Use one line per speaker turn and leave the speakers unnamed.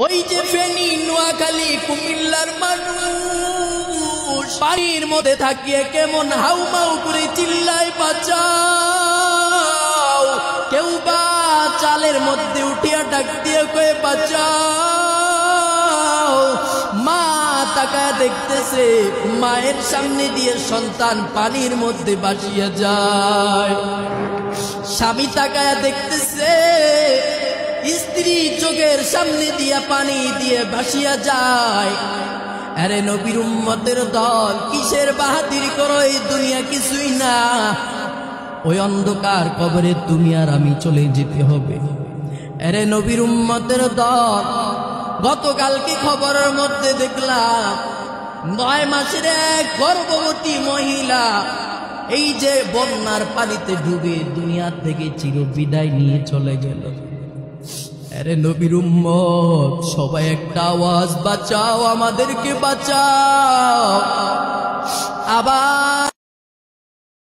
ওই যে ফেনী, নোয়াখালী, কুমিল্লার মানুষ পানির মধ্যে থাকিয়ে কেমন হাউমাউ করে চিল্লায় বাঁচাও, কেউ বা চালের মধ্যে উঠিয়া ডাক দিয়ে কয়ে বাঁচাও। মা তাকায় দেখতেছে মায়ের সামনে দিয়ে সন্তান পানির মধ্যে ভাসিয়া যায়। স্বামী তাকায় দেখতেছে স্ত্রী চোখের সামনে দিয়া পানি দিয়ে ভাসিয়া যায়। আরে নবীর উম্মতের দল, কিসের বাহাদুরি করো? এই দুনিয়া কিছুই না, ওই অন্ধকার কবরে তুমি আর আমি চলে যেতে হবে। আরে নবীর উম্মতের দল, গতকালকে খবরের মধ্যে দেখলাম 9 মাসের এক গর্ভবতী মহিলা এই যে বন্যার পানিতে ডুবে দুনিয়া থেকে চির বিদায় নিয়ে চলে গেল। আরে নবীর উম্মত, সবাই একটা আওয়াজ, বাঁচাও, আমাদেরকে বাঁচাও। আবার